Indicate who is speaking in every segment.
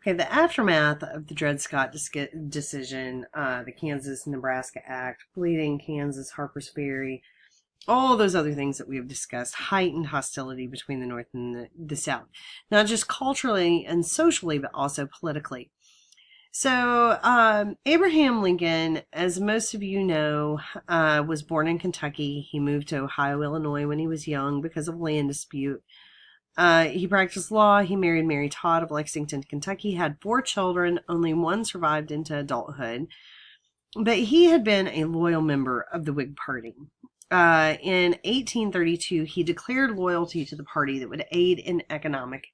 Speaker 1: Okay, the aftermath of the Dred Scott decision, the Kansas-Nebraska Act, Bleeding Kansas, Harper's Ferry, all those other things that we have discussed, heightened hostility between the North and the South, not just culturally and socially, but also politically. So, Abraham Lincoln, as most of you know, was born in Kentucky. He moved to Ohio, Illinois when he was young because of land dispute. He practiced law. He married Mary Todd of Lexington, Kentucky, had 4 children. Only one survived into adulthood. But he had been a loyal member of the Whig Party. In 1832, he declared loyalty to the party that would aid in economic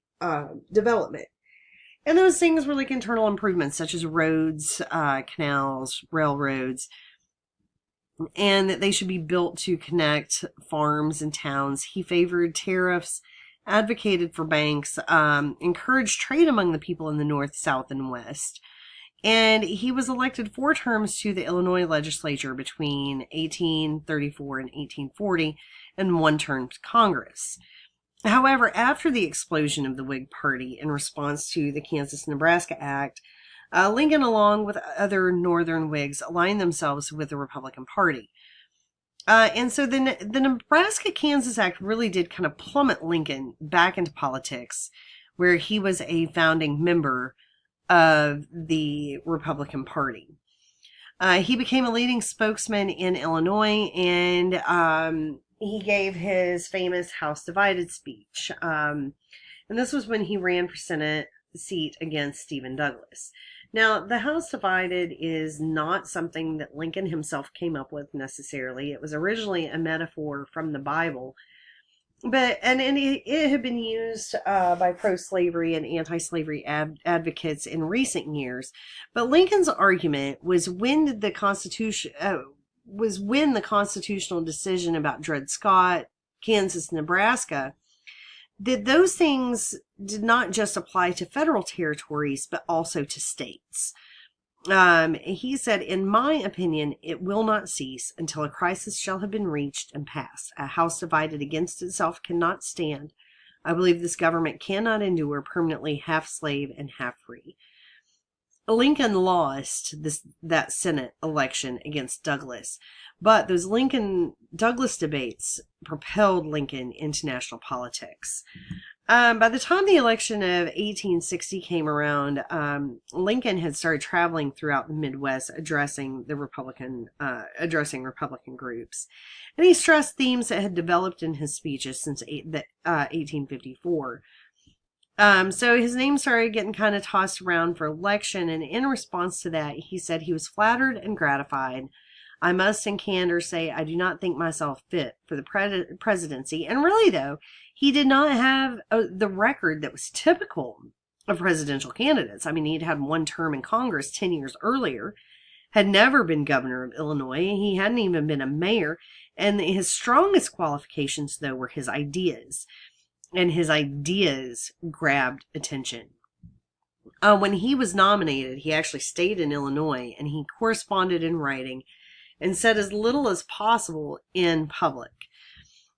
Speaker 1: development. And those things were like internal improvements, such as roads, canals, railroads, and that they should be built to connect farms and towns. He favored tariffs, advocated for banks, encouraged trade among the people in the North, South, and West. And he was elected 4 terms to the Illinois legislature between 1834 and 1840, and 1 term to Congress. However, after the explosion of the Whig Party in response to the Kansas-Nebraska Act, Lincoln, along with other Northern Whigs, aligned themselves with the Republican Party. And so the Nebraska-Kansas Act really did kind of plummet Lincoln back into politics, where he was a founding member of the Republican Party. He became a leading spokesman in Illinois, and he gave his famous House Divided speech. And this was when he ran for Senate seat against Stephen Douglas. Now, the House Divided is not something that Lincoln himself came up with necessarily. It was originally a metaphor from the Bible, but it had been used by pro-slavery and anti-slavery advocates in recent years. But Lincoln's argument was when the constitutional decision about Dred Scott, Kansas, Nebraska, that those things did not just apply to federal territories, but also to states. He said, in my opinion, it will not cease until a crisis shall have been reached and passed. A house divided against itself cannot stand. I believe this government cannot endure permanently half slave and half free. Lincoln lost that Senate election against Douglas, but those Lincoln-Douglas debates propelled Lincoln into national politics. By the time the election of 1860 came around, Lincoln had started traveling throughout the Midwest, addressing Republican groups, and he stressed themes that had developed in his speeches since 1854. So his name started getting kind of tossed around for election, and in response to that, he said he was flattered and gratified. I must in candor say I do not think myself fit for the presidency. And really, though, he did not have the record that was typical of presidential candidates. I mean, he'd had 1 term in Congress 10 years earlier, had never been governor of Illinois. He hadn't even been a mayor. And his strongest qualifications, though, were his ideas. And his ideas grabbed attention. When he was nominated, he actually stayed in Illinois, and he corresponded in writing and said as little as possible in public.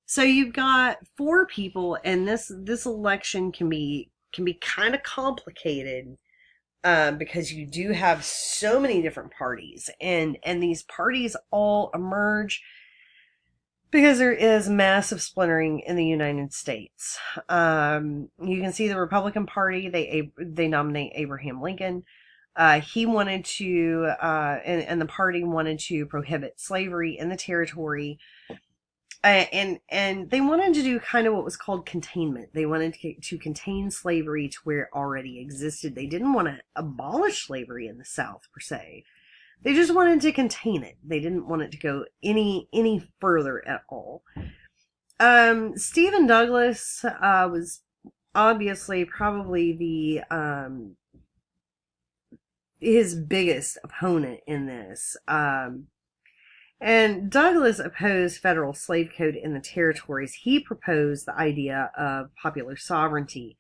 Speaker 1: So you've got 4 people, and this election can be kind of complicated because you do have so many different parties, and these parties all emerge because there is massive splintering in the United States. You can see the Republican Party, they nominate Abraham Lincoln. He wanted to, and the party wanted to prohibit slavery in the territory. And they wanted to do kind of what was called containment. They wanted to contain slavery to where it already existed. They didn't want to abolish slavery in the South, per se. They just wanted to contain it. They didn't want it to go any further at all. Stephen Douglas was obviously probably his biggest opponent in this. And Douglas opposed federal slave code in the territories. He proposed the idea of popular sovereignty.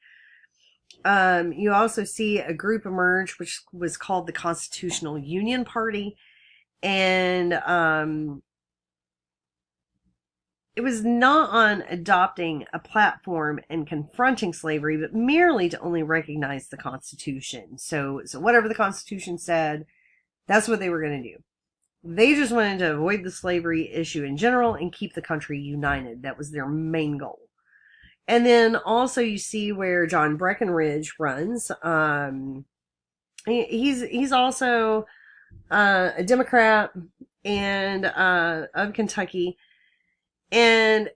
Speaker 1: You also see a group emerge, which was called the Constitutional Union Party. And it was not on adopting a platform and confronting slavery, but merely to only recognize the Constitution. So whatever the Constitution said, that's what they were going to do. They just wanted to avoid the slavery issue in general and keep the country united. That was their main goal. And then also you see where John Breckinridge runs. He's also a Democrat and of Kentucky. And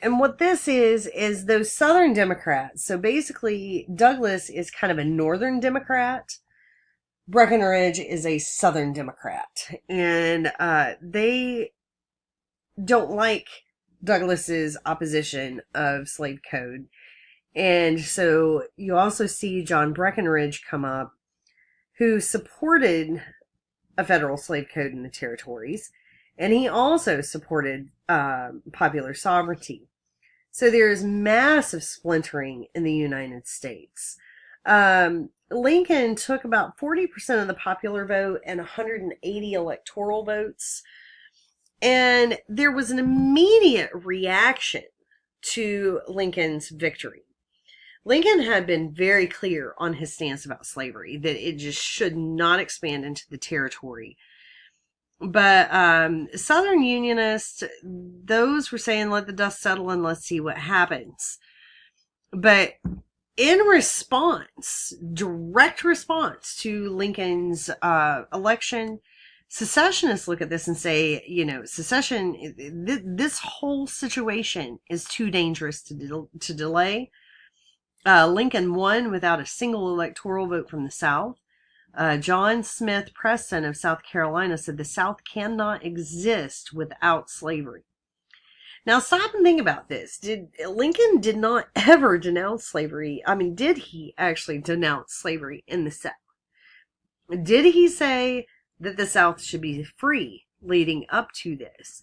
Speaker 1: what this is those Southern Democrats. So basically Douglas is kind of a Northern Democrat. Breckinridge is a Southern Democrat, and they don't like Douglas's opposition of slave code. And so you also see John Breckinridge come up, who supported a federal slave code in the territories, and he also supported popular sovereignty. So there's massive splintering in the United States. Lincoln took about 40% of the popular vote and 180 electoral votes. And there was an immediate reaction to Lincoln's victory. Lincoln had been very clear on his stance about slavery, that it just should not expand into the territory. But Southern Unionists, those were saying, let the dust settle and let's see what happens. But in response, direct response to Lincoln's election, secessionists look at this and say, secession, this whole situation is too dangerous to delay. Lincoln won without a single electoral vote from the South. John Smith Preston of South Carolina said the South cannot exist without slavery. Now stop and think about this. Lincoln did not ever denounce slavery. I mean, did he actually denounce slavery in the South? Did he say that the South should be free leading up to this?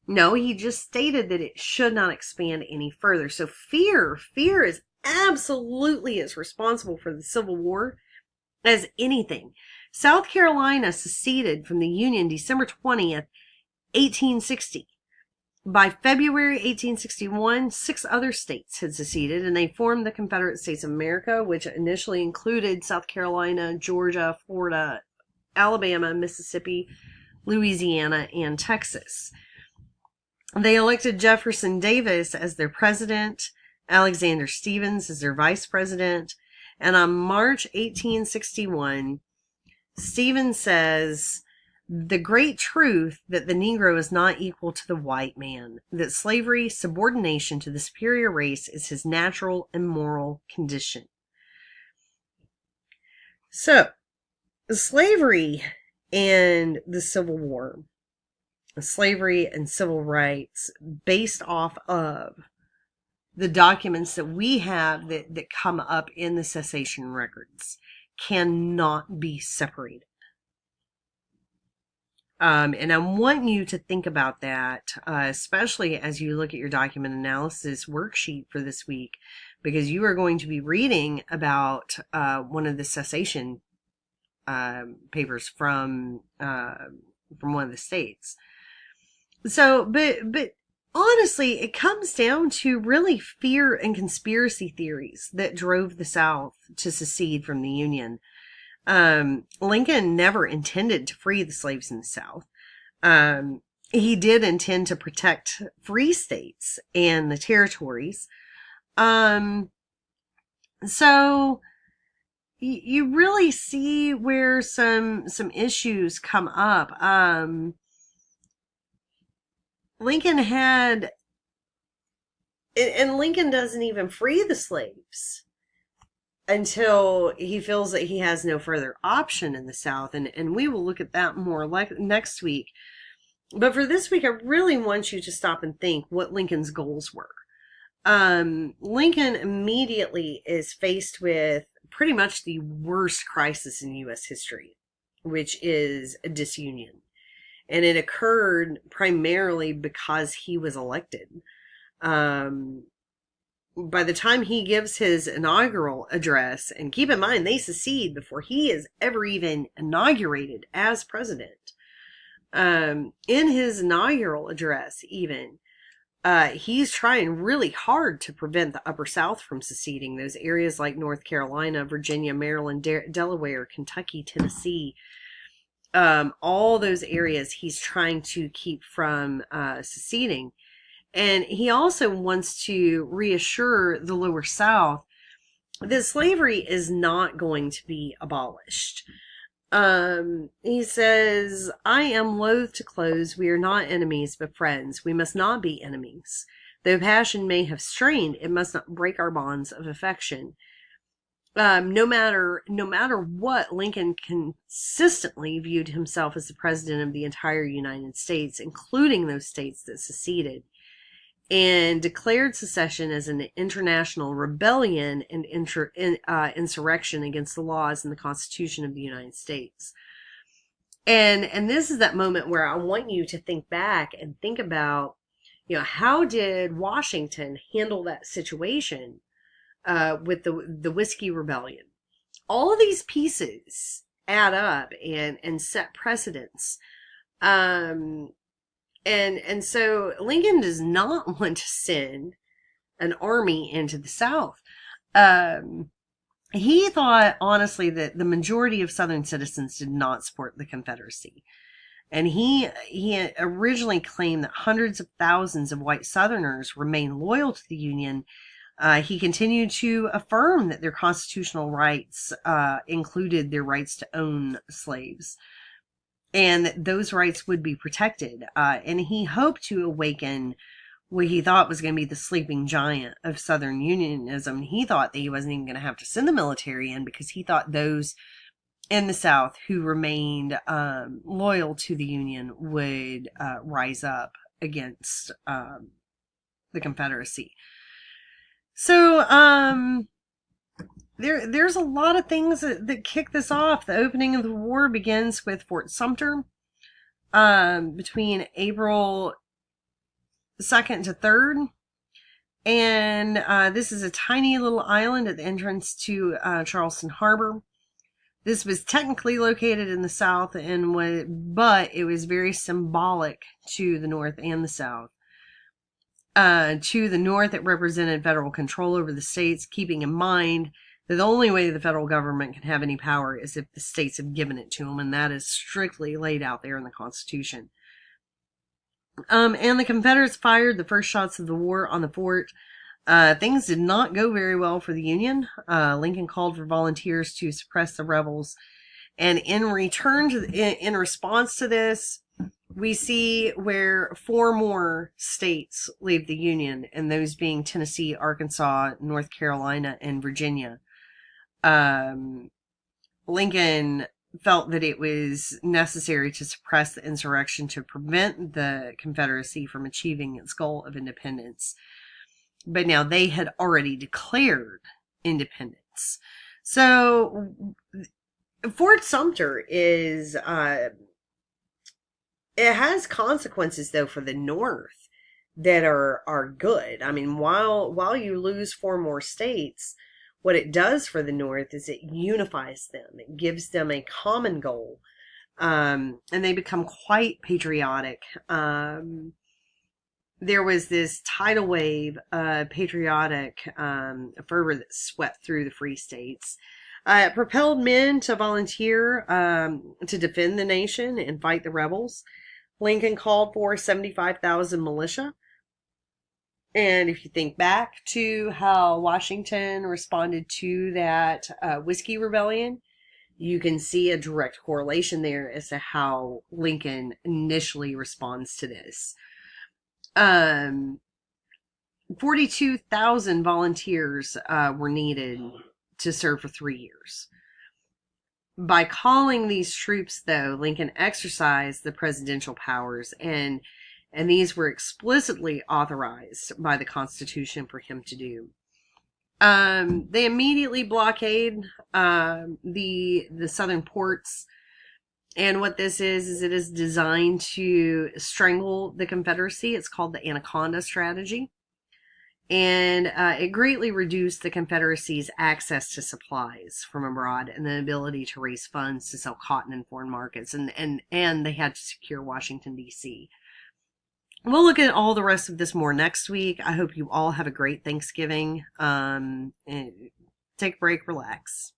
Speaker 1: No, he just stated that it should not expand any further. So fear is absolutely as responsible for the Civil War as anything. South Carolina seceded from the Union December 20th, 1860. By February 1861, 6 other states had seceded, and they formed the Confederate States of America, which initially included South Carolina, Georgia, Florida, Alabama, Mississippi, Louisiana, and Texas. They elected Jefferson Davis as their president, Alexander Stephens as their vice president, and on March 1861, Stephens says, "The great truth that the Negro is not equal to the white man, that slavery, subordination to the superior race, is his natural and moral condition." So, slavery and the Civil War, slavery and civil rights, based off of the documents that we have that come up in the cessation records, cannot be separated. And I want you to think about that, especially as you look at your document analysis worksheet for this week, because you are going to be reading about one of the cessation papers from one of the states. So, but honestly, it comes down to really fear and conspiracy theories that drove the South to secede from the Union. Lincoln never intended to free the slaves in the South. He did intend to protect free states and the territories. So you really see where some issues come up. Lincoln had, and Lincoln doesn't even free the slaves until he feels that he has no further option in the South. And we will look at that more next week. But for this week, I really want you to stop and think what Lincoln's goals were. Lincoln immediately is faced with pretty much the worst crisis in U.S. history, which is a disunion. And it occurred primarily because he was elected. By the time he gives his inaugural address, and keep in mind, they secede before he is ever even inaugurated as president. In his inaugural address, even, he's trying really hard to prevent the Upper South from seceding. Those areas like North Carolina, Virginia, Maryland, Delaware, Kentucky, Tennessee, all those areas he's trying to keep from seceding. And he also wants to reassure the Lower South that slavery is not going to be abolished. He says, I am loath to close. We are not enemies, but friends. We must not be enemies. Though passion may have strained, it must not break our bonds of affection. No matter what, Lincoln consistently viewed himself as the president of the entire United States, including those states that seceded, and declared secession as an international rebellion and insurrection against the laws and the Constitution of the United States. And this is that moment where I want you to think back and think about, how did Washington handle that situation with the Whiskey Rebellion? All of these pieces add up and set precedents. And so Lincoln does not want to send an army into the South. He thought, honestly, that the majority of Southern citizens did not support the Confederacy. And he originally claimed that hundreds of thousands of white Southerners remained loyal to the Union. He continued to affirm that their constitutional rights included their rights to own slaves, and that those rights would be protected. And he hoped to awaken what he thought was going to be the sleeping giant of Southern Unionism. He thought that he wasn't even going to have to send the military in, because he thought those in the South who remained loyal to the Union would rise up against the Confederacy. So there's a lot of things that kick this off. The opening of the war begins with Fort Sumter between April 2nd to 3rd. And this is a tiny little island at the entrance to Charleston Harbor. This was technically located in the South, but it was very symbolic to the North and the South. To the North, it represented federal control over the states, keeping in mind that the only way the federal government can have any power is if the states have given it to them, and that is strictly laid out there in the Constitution. And the Confederates fired the first shots of the war on the fort. Things did not go very well for the Union. Lincoln called for volunteers to suppress the rebels, and in response to this, we see where 4 more states leave the Union, and those being Tennessee, Arkansas, North Carolina, and Virginia. Lincoln felt that it was necessary to suppress the insurrection to prevent the Confederacy from achieving its goal of independence. But now they had already declared independence. So Fort Sumter is... it has consequences, though, for the North that are good. I mean, while you lose 4 more states, what it does for the North is it unifies them. It gives them a common goal, and they become quite patriotic. There was this tidal wave of patriotic fervor that swept through the free states. It propelled men to volunteer to defend the nation and fight the rebels. Lincoln called for 75,000 militia. And if you think back to how Washington responded to that Whiskey Rebellion, you can see a direct correlation there as to how Lincoln initially responds to this. 42,000 volunteers were needed to serve for 3 years. By calling these troops, though, Lincoln exercised the presidential powers, and these were explicitly authorized by the Constitution for him to do. They immediately blockade the southern ports, and what this is it is designed to strangle the Confederacy. It's called the Anaconda Strategy. And it greatly reduced the Confederacy's access to supplies from abroad and the ability to raise funds to sell cotton in foreign markets. And they had to secure Washington, D.C. We'll look at all the rest of this more next week. I hope you all have a great Thanksgiving. And take a break, relax.